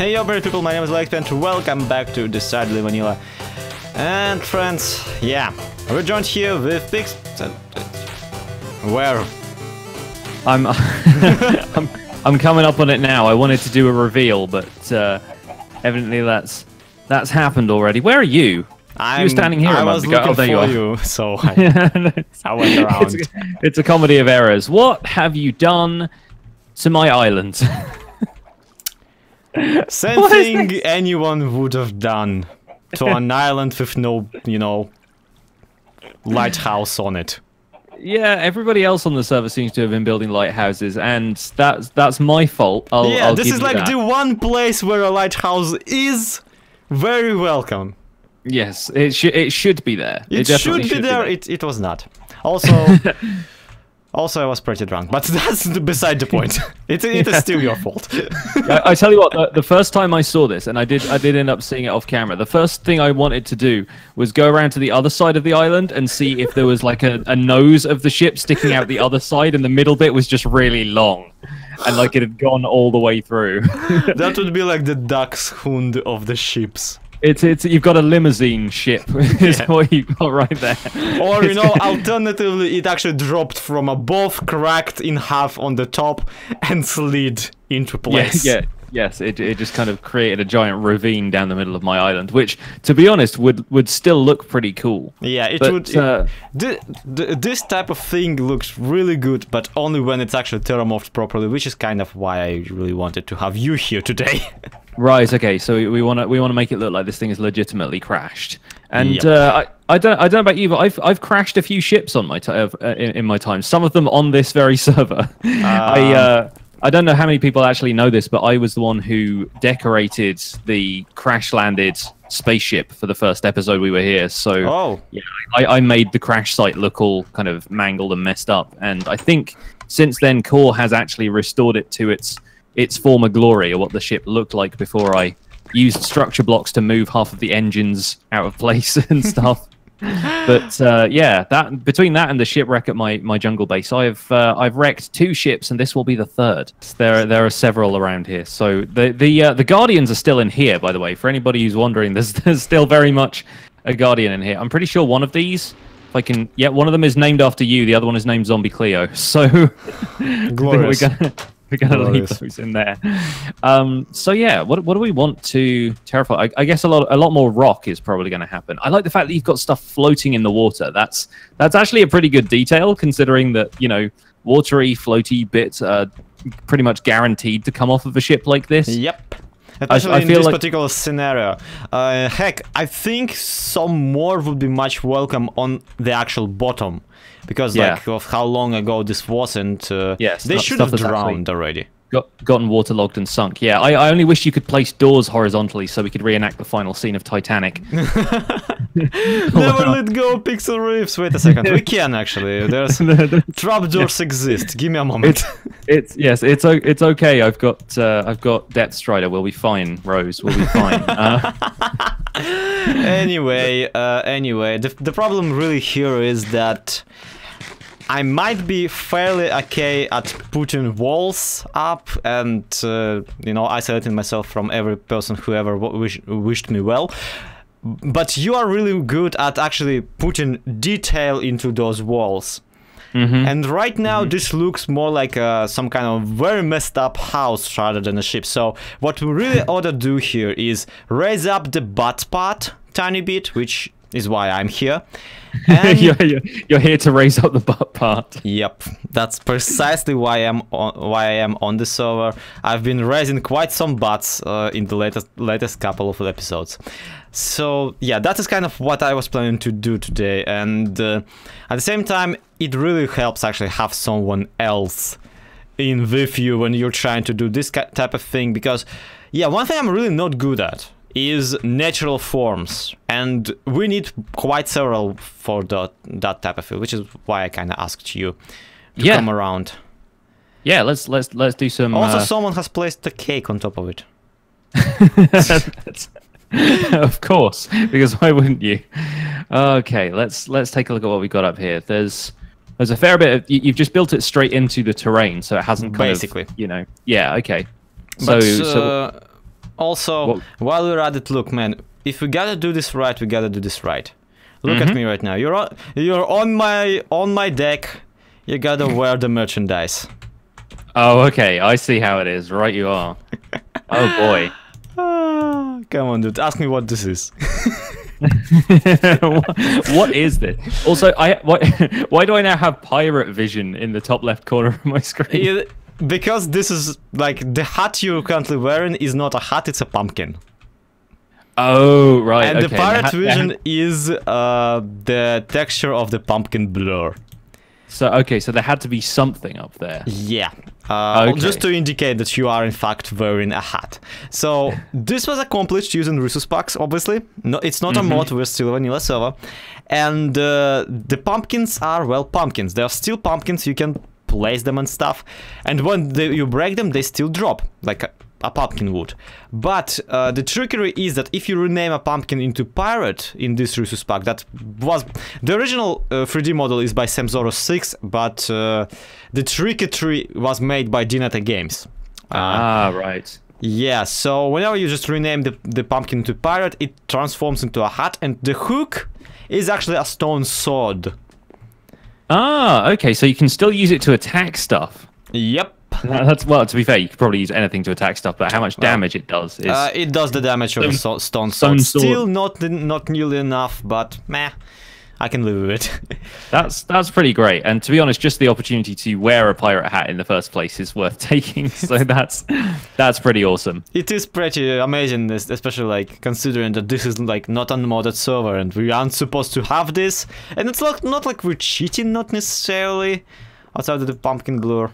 Hey yo, people, my name is Reflekt Ben. Welcome back to Decidedly Vanilla. And friends, yeah, we're joined here with Pix. Where? I'm coming up on it now. I wanted to do a reveal, but evidently that's happened already. Where are you? You were standing here. I was looking for you, so I went around. It's a comedy of errors. What have you done to my island? Same thing anyone would have done to an island with no, lighthouse on it. Yeah, everybody else on the server seems to have been building lighthouses, and that's my fault. I'll this give is you like that. the one place where a lighthouse is very welcome. Yes, it should be there. It should be there. It was not. Also, I was pretty drunk, but that's beside the point. It is still your fault. I tell you what, the first time I saw this, and I did end up seeing it off camera, the first thing I wanted to do was go around to the other side of the island and see if there was like a nose of the ship sticking out the other side, and the middle bit was just really long. And like it had gone all the way through. That would be like the dachshund of the ships. You've got a limousine ship, is what you've got right there. Or, alternatively, it actually dropped from above, cracked in half on the top, and slid into place. Yes, it just kind of created a giant ravine down the middle of my island, which, to be honest, would still look pretty cool. Yeah, this type of thing looks really good, but only when it's actually terramorphed properly, which is kind of why I really wanted to have you here today. Right. Okay. So we want to make it look like this thing is legitimately crashed. And yep. I don't know about you, but I've crashed a few ships on my in my time. Some of them on this very server. I don't know how many people actually know this, but I was the one who decorated the crash-landed spaceship for the first episode we were here. So yeah, I made the crash site look all kind of mangled and messed up. And I think since then, Core has actually restored it to its former glory, or what the ship looked like before I used structure blocks to move half of the engines out of place and stuff. But yeah, between that and the shipwreck at my jungle base, I've wrecked 2 ships, and this will be the 3rd. There are several around here. So the Guardians are still in here, by the way. For anybody who's wondering, there's still very much a Guardian in here. I'm pretty sure one of these, if I can, one of them is named after you. The other one is named Zombie Cleo. So glorious. We're gonna leave those in there. So yeah, what do we want to terrify? I guess a lot more rock is probably going to happen. I like the fact that you've got stuff floating in the water. That's actually a pretty good detail, considering that watery, floaty bits are pretty much guaranteed to come off of a ship like this. Yep. Especially in this particular scenario. Heck, I think some more would be much welcome on the actual bottom. Because of how long ago this wasn't, they should have drowned already. Gotten waterlogged and sunk. Yeah, I only wish you could place doors horizontally so we could reenact the final scene of Titanic. Never let go, Pixlrrifs. Wait a second, we can actually. There's trapdoors exist. Give me a moment. It's okay. I've got Depth Strider. We'll be fine, Rose. We'll be fine. Anyway, the problem really here is that I might be fairly okay at putting walls up and, isolating myself from every person who ever wished me well. But you are really good at actually putting detail into those walls. Mm-hmm. And right now, this looks more like some kind of very messed up house rather than a ship. So what we really ought to do here is raise up the butt part tiny bit, which is why I'm here. And you're here to raise up the butt part. Yep, that's precisely why I am on the server. I've been raising quite some butts in the latest couple of episodes. So yeah, that is kind of what I was planning to do today. And at the same time, it really helps actually have someone else in with you when you're trying to do this type of thing. Because yeah, one thing I'm really not good at is natural forms, and we need quite several for that type of field, which is why I kind of asked you to come around. Yeah, let's do some. Also, someone has placed the cake on top of it. Of course, because why wouldn't you? Okay, let's take a look at what we got up here. There's a fair bit of, you've just built it straight into the terrain, so it hasn't kind basically, of, yeah, okay. But, Also, while we're at it, look, man, if we gotta do this right, we gotta do this right. Look at me right now. You're on my deck. You gotta wear the merchandise. Oh, okay. I see how it is. Right, you are. Oh boy. Come on, dude. Ask me what this is. What is this? Also, why do I now have pirate vision in the top left corner of my screen? Because this is like the hat you're currently wearing is not a hat; it's a pumpkin. Oh, right. And okay. the pirate vision is the texture of the pumpkin blur. So, okay, so there had to be something up there. Yeah. Okay. Just to indicate that you are in fact wearing a hat. So this was accomplished using resource packs, obviously. No, it's not a mod, we're still a vanilla server. And the pumpkins are, well, pumpkins. They are still pumpkins, you can place them and stuff. And when you break them, they still drop, like a pumpkin would. But the trickery is that if you rename a pumpkin into pirate in this resource pack, that was the original 3D model is by Samzoro6, but the trickery was made by Dinata Games. Right. Yeah, so whenever you just rename the pumpkin into pirate, it transforms into a hat, and the hook is actually a stone sword. Ah, okay, so you can still use it to attack stuff. Yep. That's, well, to be fair, you could probably use anything to attack stuff, but how much damage it does is... it does the damage of a stone sword. Still not nearly enough, but meh, I can live with it. That's pretty great, and to be honest, just the opportunity to wear a pirate hat in the first place is worth taking, so that's pretty awesome. It is pretty amazing, especially like considering that this is like not a modded server, and we aren't supposed to have this, and it's not like we're cheating, not necessarily, outside of the pumpkin glue.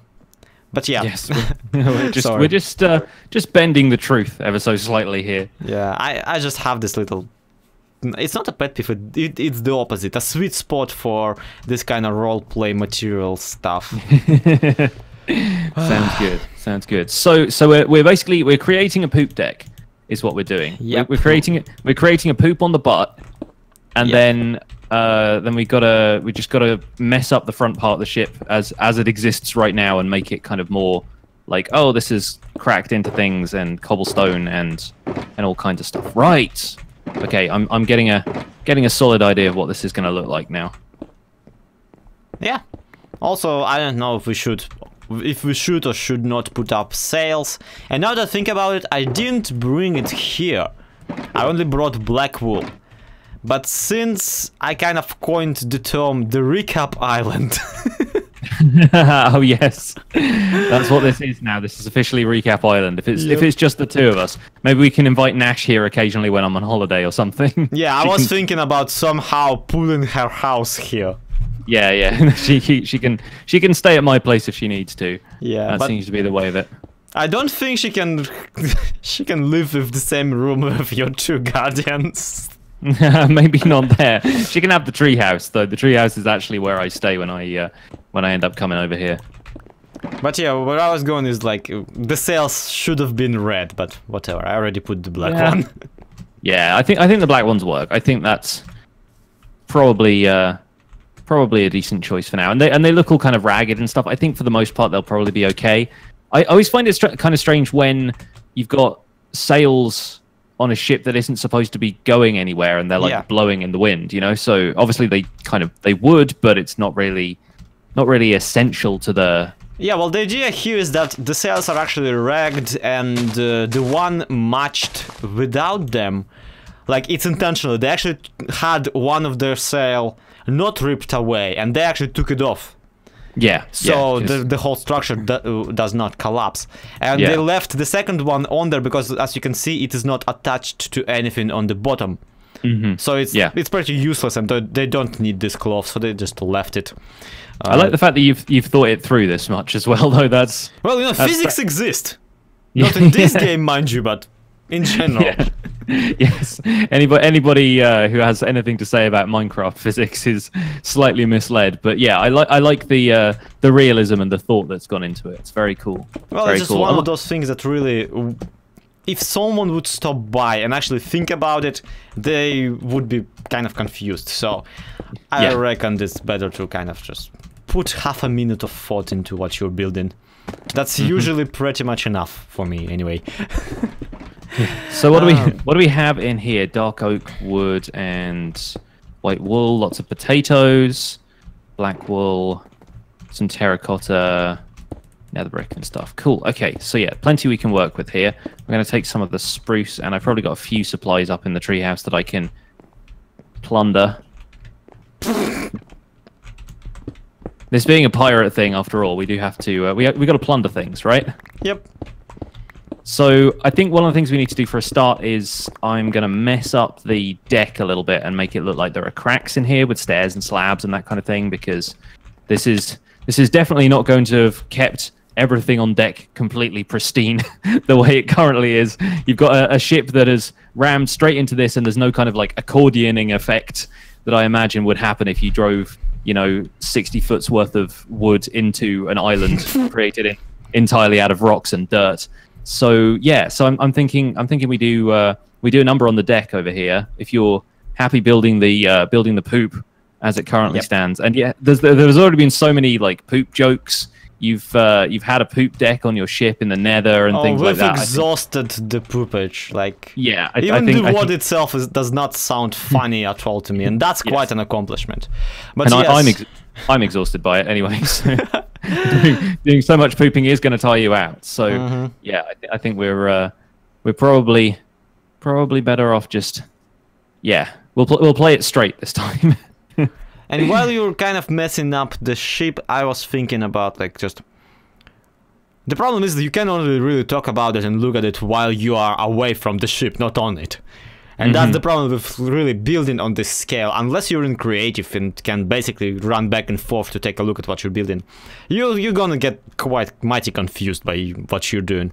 But yeah, yes, we're just bending the truth ever so slightly here. Yeah, I just have this little. It's not a pet peeve. It's the opposite. A sweet spot for this kind of role play material stuff. Sounds good. Sounds good. So we're basically creating a poop deck, is what we're doing. Yeah, we're creating a poop on the butt, and then we just gotta mess up the front part of the ship as it exists right now and make it kind of more like, oh, this is cracked into things and cobblestone and all kinds of stuff. Right. Okay, I'm getting a solid idea of what this is gonna look like now. Yeah. Also, I don't know if we should or should not put up sails. And now that I think about it, I didn't bring it here. I only brought black wool. But since I kind of coined the term the recap island. Oh yes, that's what this is now. This is officially Recap Island. If it's just the two of us, maybe we can invite Nash here occasionally when I'm on holiday or something. Yeah, I was thinking about somehow pulling her house here. Yeah. she can stay at my place if she needs to. Yeah, that seems to be the way of it. I don't think she can live with the same room with your two guardians. Maybe not there. She can have the treehouse though. The treehouse is actually where I stay when I end up coming over here. But yeah, where I was going is like the sails should have been red, but whatever. I already put the black one. Yeah, I think the black ones work. I think that's probably a decent choice for now. And they look all kind of ragged and stuff. I think for the most part they'll probably be okay. I always find it kind of strange when you've got sails on a ship that isn't supposed to be going anywhere and they're like blowing in the wind, you know? So obviously they would, but it's not really essential to the... Yeah, well, the idea here is that the sails are actually ragged and the one matched without them, like it's intentional. They actually had one of their sail not ripped away and they actually took it off. Yeah. So the whole structure does not collapse. And they left the second one on there because, as you can see, it is not attached to anything on the bottom. So it's pretty useless and they don't need this cloth, so they just left it. I like the fact that you've thought it through this much as well, though. That's... Well, you know, physics exist. Not in this game, mind you, but in general. Yes. Anybody who has anything to say about Minecraft physics is slightly misled. But yeah, I like the realism and the thought that's gone into it. It's very cool. Well, very it's just one of those things that really, if someone would stop by and actually think about it, they would be kind of confused. So I reckon it's better to kind of just put half a minute of thought into what you're building. That's usually pretty much enough for me, anyway. So what do we have in here? Dark oak wood and white wool. Lots of potatoes, black wool, some terracotta, nether brick and stuff. Cool. Okay, so yeah, plenty we can work with here. We're going to take some of the spruce, and I've probably got a few supplies up in the treehouse that I can plunder. This being a pirate thing, after all, we do have to we got to plunder things, right? Yep. So I think one of the things we need to do for a start is I'm going to mess up the deck a little bit and make it look like there are cracks in here with stairs and slabs and that kind of thing, because this is definitely not going to have kept everything on deck completely pristine the way it currently is. You've got a ship that has rammed straight into this, and there's no kind of like accordioning effect that I imagine would happen if you drove, you know, 60 foot's worth of wood into an island created entirely out of rocks and dirt. So yeah, so I'm thinking we do a number on the deck over here. If you're happy building the poop as it currently stands, and yeah, there's already been so many like poop jokes. You've had a poop deck on your ship in the Nether and things like that. We've exhausted the poopage. Like, yeah, even the word itself does not sound funny at all to me, and that's quite an accomplishment. But and I'm exhausted by it anyway. So doing so much pooping is going to tire you out. So yeah, I think we're probably better off just we'll play it straight this time. And while you're kind of messing up the ship, I was thinking about like just... The problem is that you can only really talk about it and look at it while you are away from the ship, not on it. And that's the problem with really building on this scale. Unless you're in creative and can basically run back and forth to take a look at what you're building, you're gonna get quite mighty confused by what you're doing.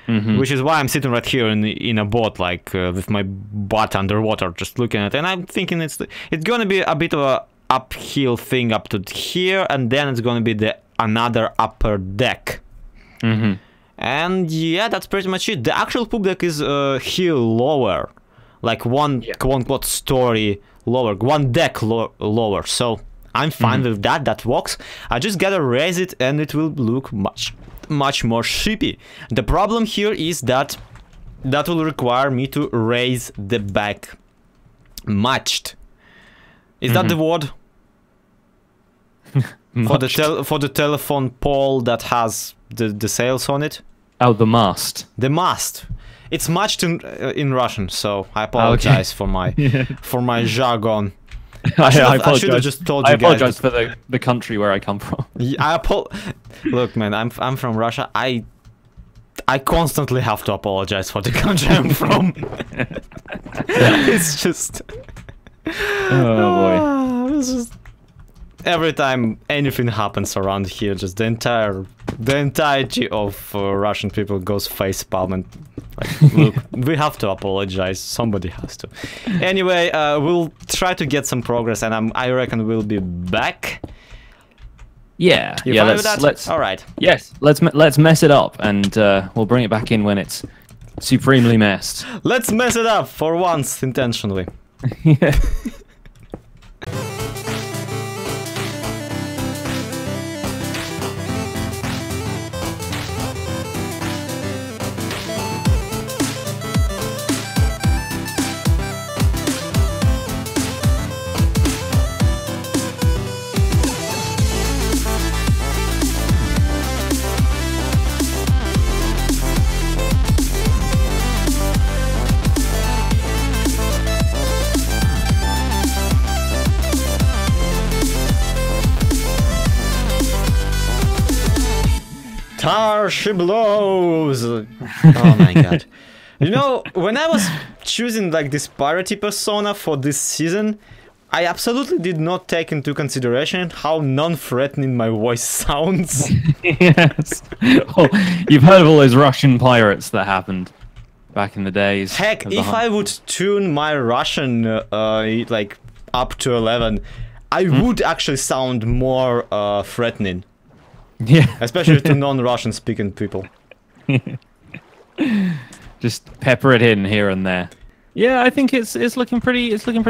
Which is why I'm sitting right here in a boat, like with my butt underwater, just looking at it. And I'm thinking it's gonna be a bit of a uphill thing up to here, and then it's gonna be another upper deck. And yeah, that's pretty much it. The actual poop deck is here lower, like one quote-unquote story lower, one deck lower. So I'm fine with that. That works. I just gotta raise it, and it will look much more shippy. The problem here is that will require me to raise the back matched. Is that the word? For the telephone pole that has the sails on it? Oh, the mast. The mast. It's matched in Russian, so I apologize for my jargon. I should have just told you guys. I apologize for the country where I come from. Look, man, I'm from Russia. I constantly have to apologize for the country I'm from. It's just... Oh boy. It's just... Every time anything happens around here, just the entirety of Russian people goes facepalm, and like, look, we have to apologize. Somebody has to. Anyway, we'll try to get some progress, and I reckon we'll be back. Yeah, let's. All right. Yes, let's mess it up, and we'll bring it back in when it's supremely messed. Let's mess it up for once, intentionally. Yeah. She blows. Oh my god. You know, when I was choosing like this piratey persona for this season, I absolutely did not take into consideration how non-threatening my voice sounds. Yes. Oh, you've heard of all those Russian pirates that happened back in the days. Heck, if I would tune my Russian like up to 11, I would actually sound more threatening. Yeah, especially to non-Russian speaking people. Just pepper it in here and there. Yeah, I think it's looking pretty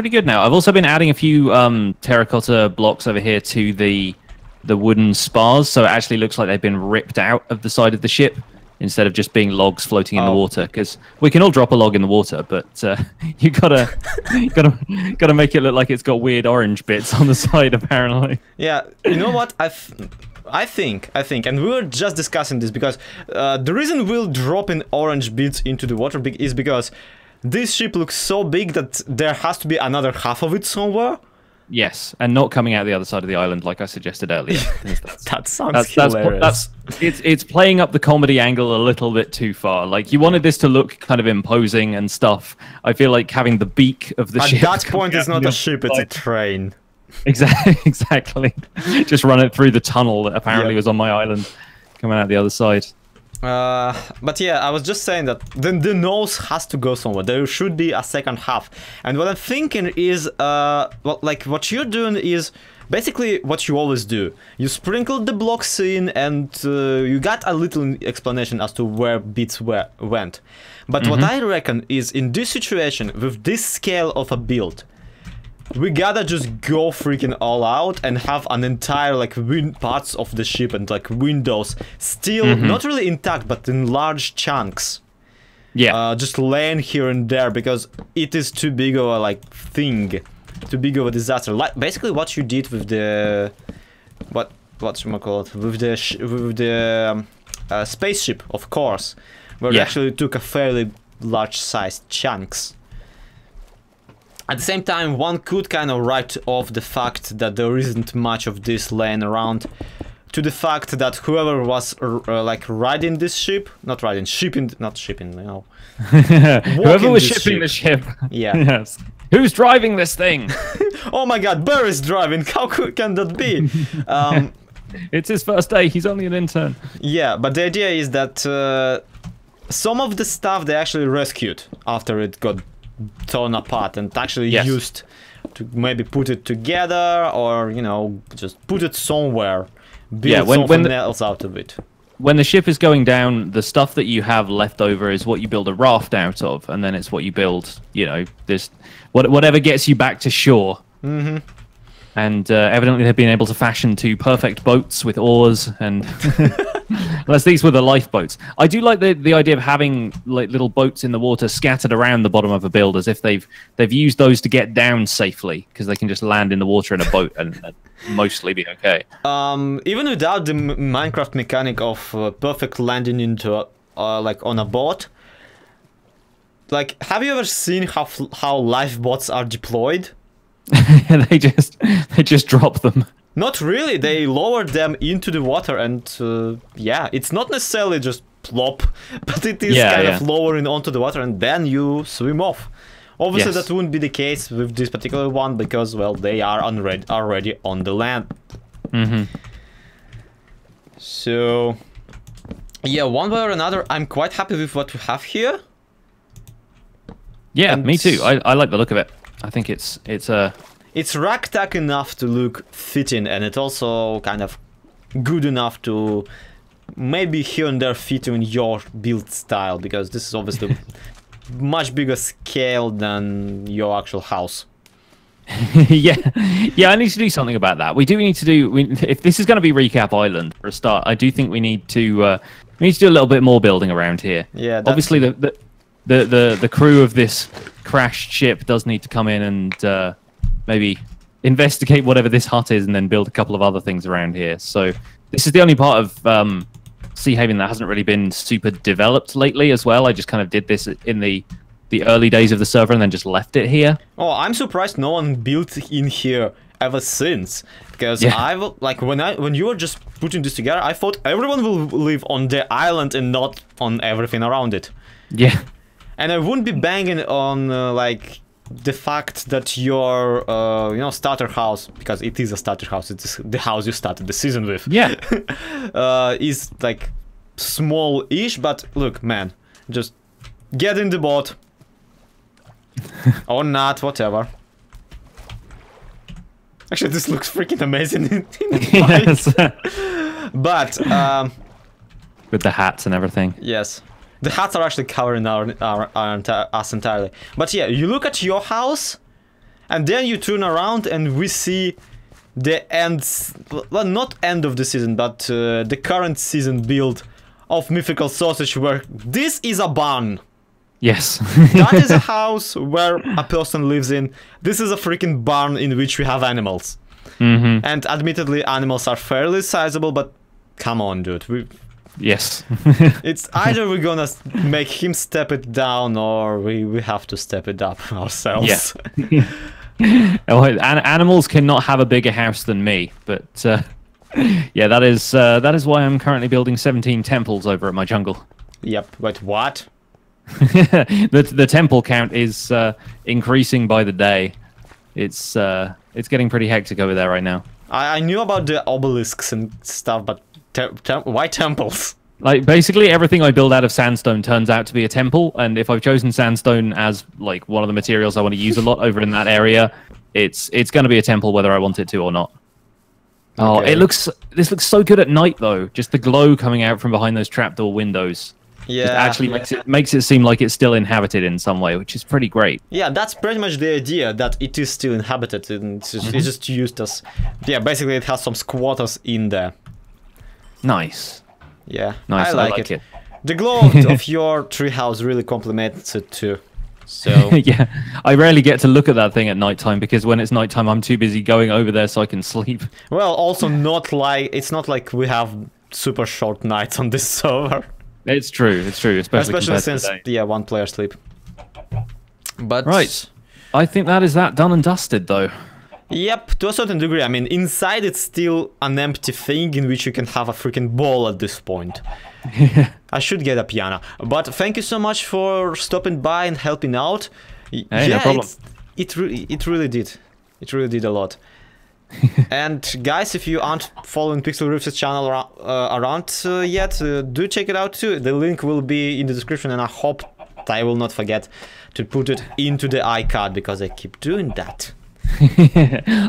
good now. I've also been adding a few terracotta blocks over here to the wooden spars, so it actually looks like they've been ripped out of the side of the ship instead of just being logs floating in the water. Because we can all drop a log in the water, but you gotta make it look like it's got weird orange bits on the side, apparently. Yeah, you know what? I think, and we were just discussing this because the reason we'll drop in orange bits into the water is because this ship looks so big that there has to be another half of it somewhere. Yes, and not coming out the other side of the island like I suggested earlier. That sounds hilarious. It's playing up the comedy angle a little bit too far. Like, you wanted this to look kind of imposing and stuff. I feel like having the beak of the ship... At that point, it's not a ship, it's a train. Exactly. Just run it through the tunnel that apparently was on my island, coming out the other side. But yeah, I was just saying that the nose has to go somewhere. There should be a second half. And what I'm thinking is, well, like what you're doing is basically what you always do. You sprinkle the blocks in and you got a little explanation as to where bits went. But what I reckon is in this situation, with this scale of a build, we gotta just go freaking all out and have an entire like parts of the ship and like windows still not really intact but in large chunks. Yeah. Just laying here and there because it is too big of a like thing, too big of a disaster. Like basically what you did with the with the spaceship, of course, where you actually took a fairly large sized chunks. At the same time, one could kind of write off the fact that there isn't much of this laying around to the fact that whoever was like riding this ship, not shipping, you know. Whoever was shipping the ship. Yeah. Yes. Who's driving this thing? Oh my god, Barry's driving. How can that be? It's his first day. He's only an intern. Yeah, but the idea is that some of the stuff they actually rescued after it got torn apart and actually used to maybe put it together or, you know, just put it somewhere, build something else out of it. When the ship is going down, the stuff that you have left over is what you build a raft out of, and then it's what you build, you know, this whatever gets you back to shore. And evidently they've been able to fashion two perfect boats with oars and unless these were the lifeboats. I do like the idea of having like little boats in the water scattered around the bottom of a build as if they've used those to get down safely because they can just land in the water in a boat and mostly be okay. Even without the Minecraft mechanic of perfect landing into like on a boat, like have you ever seen how lifeboats are deployed? they just drop them. Not really, they lowered them into the water and yeah, it's not necessarily just plop, but it is kind of lowering onto the water and then you swim off. Obviously that wouldn't be the case with this particular one because, well, they are already on the land. So, yeah, one way or another, I'm quite happy with what we have here. Yeah, and me too. I like the look of it. I think it's ragtag enough to look fitting, and it's also kind of good enough to maybe here and there fit in your build style, because this is obviously much bigger scale than your actual house. yeah, I need to do something about that. We do need to do. If this is going to be Recap Island for a start, I do think we need to do a little bit more building around here. Yeah, obviously the crew of this crashed ship does need to come in and maybe investigate whatever this hut is and then build a couple of other things around here. So this is the only part of Sea Haven that hasn't really been super developed lately as well. I just kind of did this in the early days of the server and then just left it here. Oh, I'm surprised no one built in here ever since, because when you were just putting this together, I thought everyone will live on the island and not on everything around it. Yeah. And I wouldn't be banging on like the fact that your you know, starter house, because it is a starter house, it's the house you started the season with. Yeah. Is like small-ish, but look, man, just get in the boat or not, whatever. Actually, this looks freaking amazing in yes. But with the hats and everything. Yes. The hats are actually covering us entirely. But yeah, you look at your house, and then you turn around and we see the end, well, not end of the season, but the current season build of mythical sausage where this is a barn. Yes. That is a house where a person lives in. This is a freaking barn in which we have animals. And admittedly, animals are fairly sizable, but come on, dude. Yes. It's either we're gonna make him step it down or we have to step it up ourselves. Yeah. Animals cannot have a bigger house than me, but yeah, that is why I'm currently building 17 temples over at my jungle. Yep. Wait, what? The temple count is increasing by the day. It's getting pretty hectic over there right now. I knew about the obelisks and stuff, but why temples? Like, basically everything I build out of sandstone turns out to be a temple, and if I've chosen sandstone as like one of the materials I want to use a lot over in that area, it's going to be a temple whether I want it to or not. Okay. Oh, this looks so good at night though. Just the glow coming out from behind those trapdoor windows. Yeah. Just actually makes it seem like it's still inhabited in some way, which is pretty great. Yeah, that's pretty much the idea, that it is still inhabited and it's just used as... Yeah, basically it has some squatters in there. Nice. Yeah, Nice, I like it. it. The glow of your treehouse really complements it too. So Yeah, I rarely get to look at that thing at nighttime because when it's nighttime, I'm too busy going over there so I can sleep. well, also it's not like we have super short nights on this server. It's true, especially since today. one player sleep. But Right, I think that is that done and dusted though. Yep, to a certain degree. I mean, inside it's still an empty thing in which you can have a freaking ball at this point. I should get a piano. But thank you so much for stopping by and helping out. Hey, yeah, no problem. It really did. It really did a lot. And guys, if you aren't following Pixlrriffs' channel around yet, do check it out too. The link will be in the description, and I hope I will not forget to put it into the iCard because I keep doing that.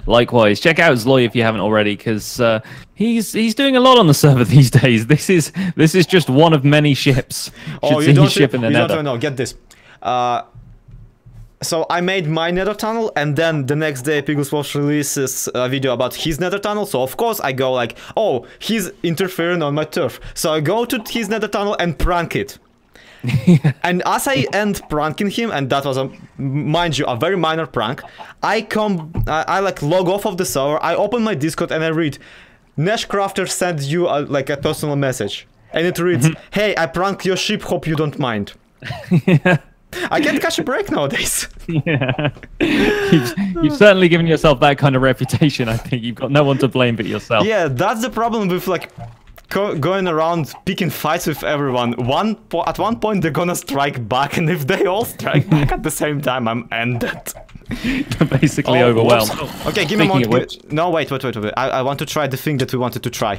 Likewise, check out Zloy if you haven't already, because he's doing a lot on the server these days. This is just one of many ships. Oh, you don't ship in the Nether. Don't know. Get this. So I made my nether tunnel, and then the next day Pixlrriffs releases a video about his nether tunnel. So of course I go like, oh, he's interfering on my turf. So I go to his nether tunnel and prank it. And as I end pranking him, and that was mind you, a very minor prank, I like log off of the server, I open my Discord and I read, Nashcrafter sent you like a personal message. And it reads, hey, I pranked your ship, hope you don't mind. I can't catch a break nowadays. Yeah. You've certainly given yourself that kind of reputation. I think you've got no one to blame but yourself. Yeah, that's the problem with like going around picking fights with everyone. At one point they're gonna strike back, and if they all strike back at the same time, I'm ended. Basically overwhelmed. Whoops. Okay, give me a moment. No, wait. I want to try the thing that we wanted to try.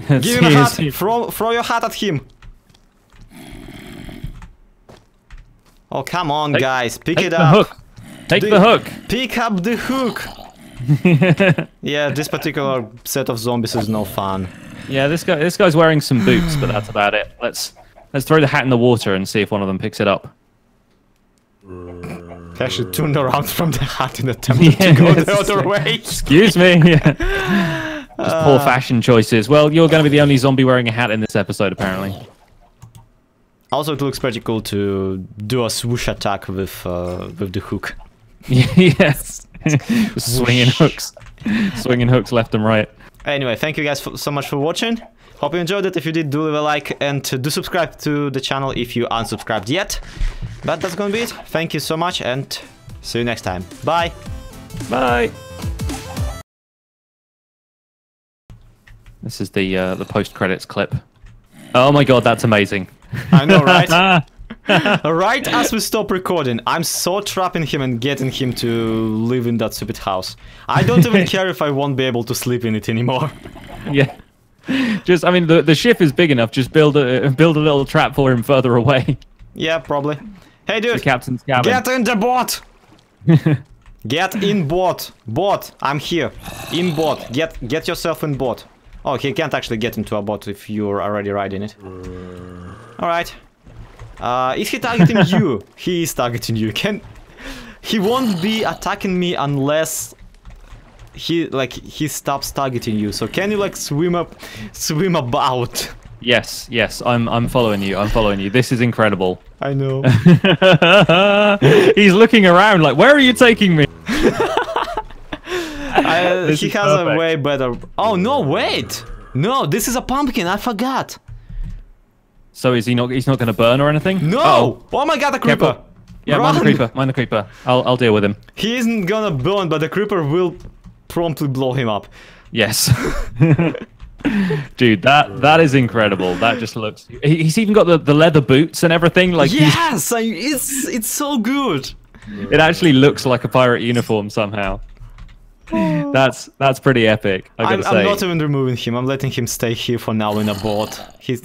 Give him a hat. Throw your hat at him. Oh, come on, guys. Pick it up. Take the hook. Pick up the hook. Yeah, this particular set of zombies is no fun. Yeah, this guy's wearing some boots, but that's about it. Let's throw the hat in the water and see if one of them picks it up. They actually turned around from the hat in attempt to go the other way. Excuse me. Yeah. Just poor fashion choices. Well, you're going to be the only zombie wearing a hat in this episode, apparently. Also, it looks pretty cool to do a swoosh attack with the hook. Yes. Swinging hooks left and right. Anyway, thank you guys so much for watching. Hope you enjoyed it. If you did, do leave a like and do subscribe to the channel if you aren't subscribed yet. But that's gonna be it. Thank you so much and see you next time. Bye. Bye. This is the post-credits clip. Oh my god, that's amazing. I know, right? Right as we stop recording, I'm so trapping him and getting him to live in that stupid house. I don't even care if I won't be able to sleep in it anymore. Yeah. Just, I mean, the ship is big enough. Just build a little trap for him further away. Yeah, probably. Hey, dude. The captain's cabin. Get in the boat. Get in boat. Boat. I'm here. In boat. Get yourself in boat. Oh, he can't actually get into a boat if you're already riding it. All right. Is he targeting you? He is targeting you. He won't be attacking me unless he stops targeting you. So can you like swim about? Yes, yes, I'm following you. I'm following you. This is incredible. I know. He's looking around like, where are you taking me? He has a way better. Oh no! Wait, no, this is a pumpkin. I forgot. So is he not? He's not going to burn or anything? No! Uh-oh. Oh my God, a creeper! Careful. Yeah, mind the creeper. Mind the creeper. I'll deal with him. He isn't gonna burn, but the creeper will promptly blow him up. Yes. Dude, that is incredible. That just looks. He's even got the leather boots and everything. Like yes, it's so good. It actually looks like a pirate uniform somehow. That's pretty epic. I'm not even removing him. I'm letting him stay here for now in a boat. He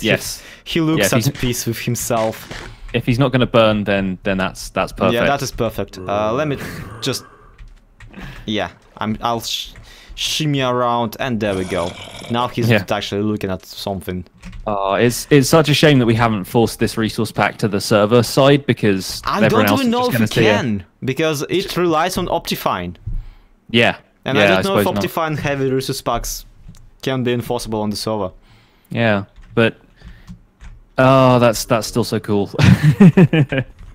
looks at peace with himself. If he's not going to burn, then that's perfect. Yeah, that is perfect. Let me just. Yeah, I'll shimmy around, and there we go. Now he's actually looking at something. It's such a shame that we haven't forced this resource pack to the server side, because I don't even know if we can, because it relies on Optifine. Yeah. And I don't know if Optifine heavy resource packs can be enforceable on the server. Yeah, but that's still so cool.